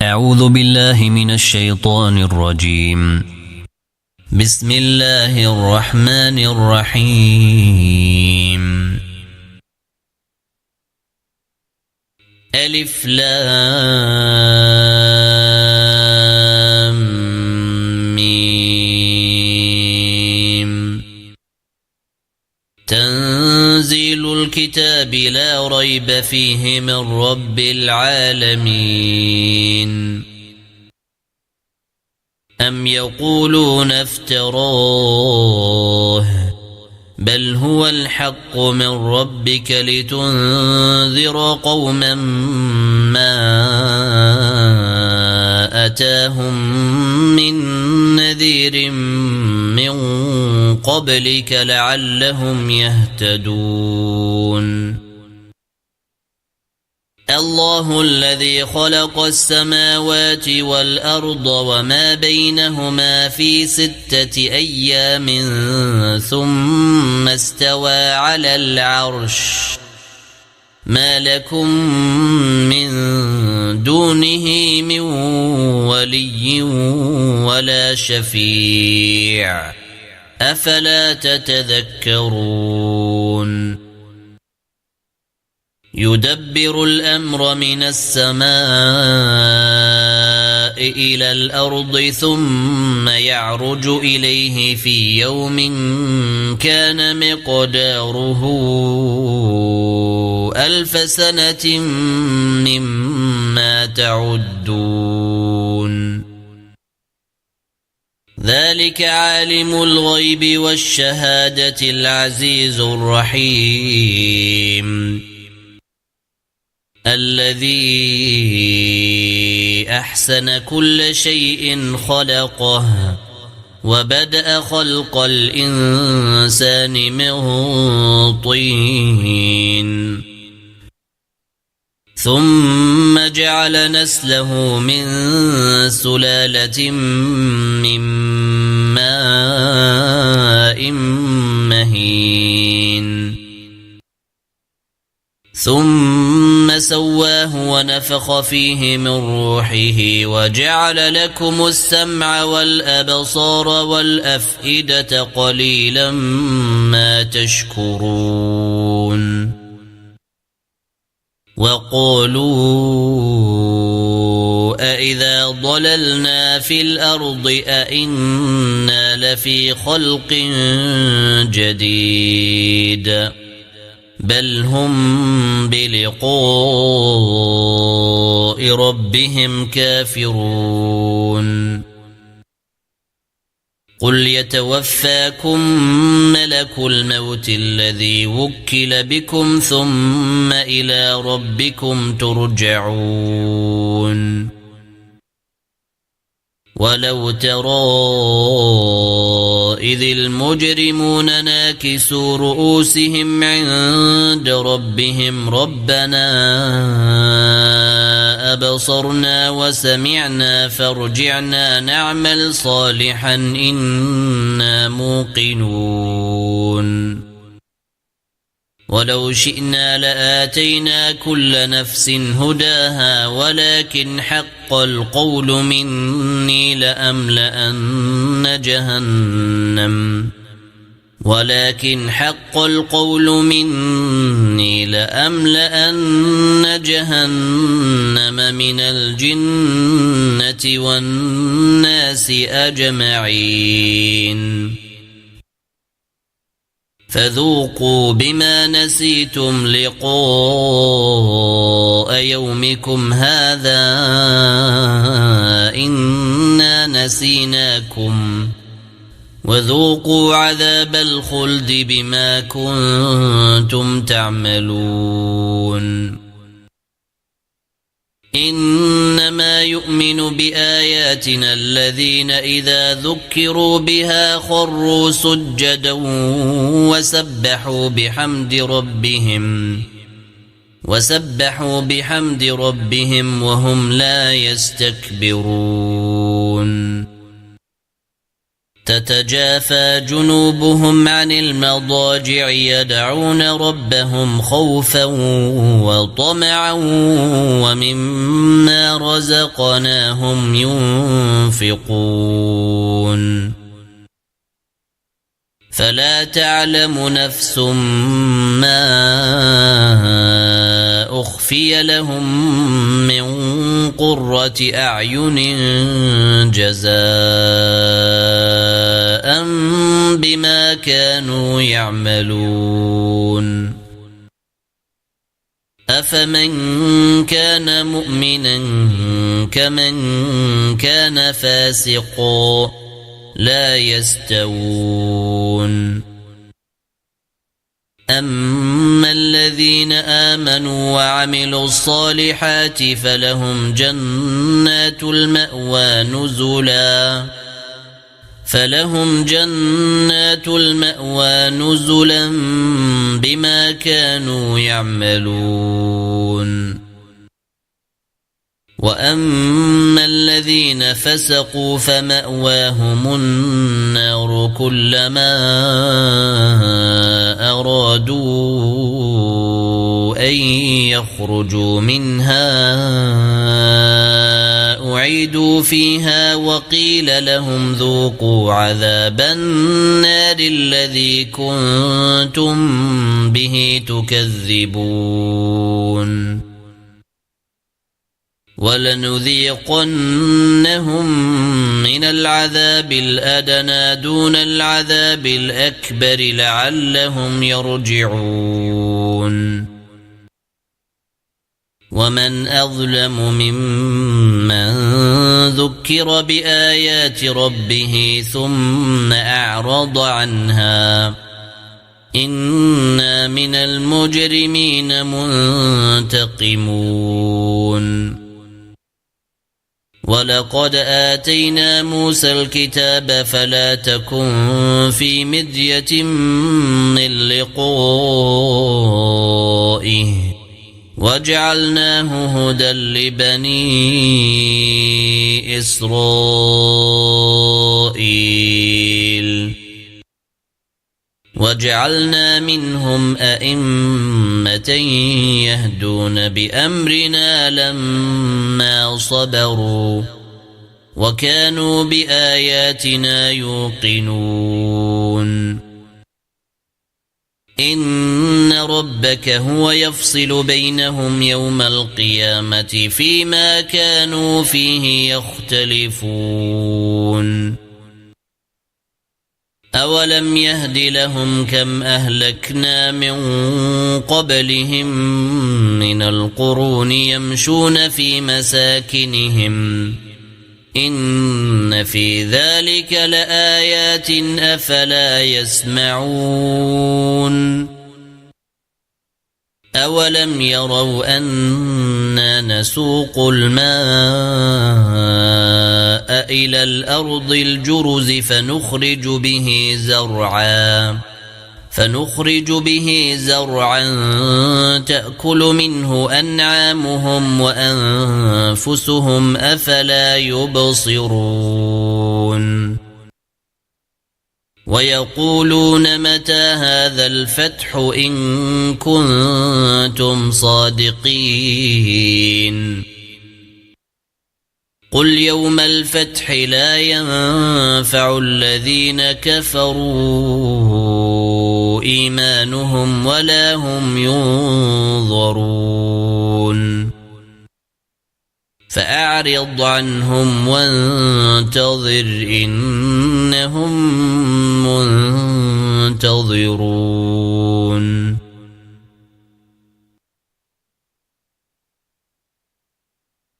أعوذ بالله من الشيطان الرجيم. بسم الله الرحمن الرحيم. ألف لام ميم. تنزيل الكتاب لا ريب فيه من رب العالمين. أم يقولون افتراه بل هو الحق من ربك لتنذر قوما ما أتاهم من نذير من قبلك لعلهم يهتدون. الله الذي خلق السماوات والأرض وما بينهما في 6 أيام ثم استوى على العرش ما لكم من دونه من ولي ولا شفيع أفلا تتذكرون. يدبر الأمر من السماء إلى الأرض ثم يعرج إليه في يوم كان مقداره 1000 سنة مما تعدون. ذلك عالم الغيب والشهادة العزيز الرحيم الذي أحسن كل شيء خلقه وبدأ خلق الإنسان من طين ثم جعل نسله من سلالة من ماء مهين ثم سواه ونفخ فيه من روحه وجعل لكم السمع والأبصار والأفئدة قليلا ما تشكرون. وقالوا أإذا ضللنا في الأرض أإنا لفي خلق جديد بل هم بلقاء ربهم كافرون. قل يتوفاكم ملك الموت الذي وكل بكم ثم إلى ربكم ترجعون. ولو ترى إذ المجرمون ناكسوا رؤوسهم عند ربهم ربنا أبصرنا وسمعنا فارجعنا نعمل صالحا إنا موقنون. ولو شئنا لآتينا كل نفس هداها ولكن حق القول مني لأملأن جهنم من الجنة والناس أجمعين. فذوقوا بما نسيتم لقاء يومكم هذا إنا نسيناكم وذوقوا عذاب الخلد بما كنتم تعملون. إنما يؤمن بآياتنا الذين إذا ذكروا بها خروا سجدا وسبحوا بحمد ربهم وهم لا يستكبرون. تتجافى جنوبهم عن المضاجع يدعون ربهم خوفا وطمعا ومما رزقناهم ينفقون فلا تعلم نفس ما أخفي لهم من قرة أعين جزاء بما كانوا يعملون أفمن كان مؤمنا كمن كان فاسقا لا يستوون أما الذين آمنوا وعملوا الصالحات فلهم جنات المأوى نزلا بما كانوا يعملون وأما الذين فسقوا فمأواهم النار كلما أرادوا أن يخرجوا منها أعيدوا فيها وقيل لهم ذوقوا عذاب النار الذي كنتم به تكذبون ولنذيقنهم من العذاب الأدنى دون العذاب الأكبر لعلهم يرجعون ومن أظلم ممن ذكر بآيات ربه ثم أعرض عنها إنا من المجرمين منتقمون ولقد آتينا موسى الكتاب فلا تكن في مذية من لقائه وجعلناه هدى لبني إسرائيل وجعلنا منهم أئمة يهدون بأمرنا لما صبروا وكانوا بآياتنا يوقنون إن ربك هو يفصل بينهم يوم القيامة فيما كانوا فيه يختلفون أولم يهد لهم كم أهلكنا من قبلهم من القرون يمشون في مساكنهم إن في ذلك لآيات أفلا يسمعون أولم يروا أنا نسوق الماء إلى الأرض الجرز فنخرج به زرعا تأكل منه أنعامهم وأنفسهم أفلا يبصرون ويقولون متى هذا الفتح إن كنتم صادقين قل يوم الفتح لا ينفع الذين كفروا إيمانهم ولا هم ينظرون فأعرض عنهم وانتظر إنهم منتظرون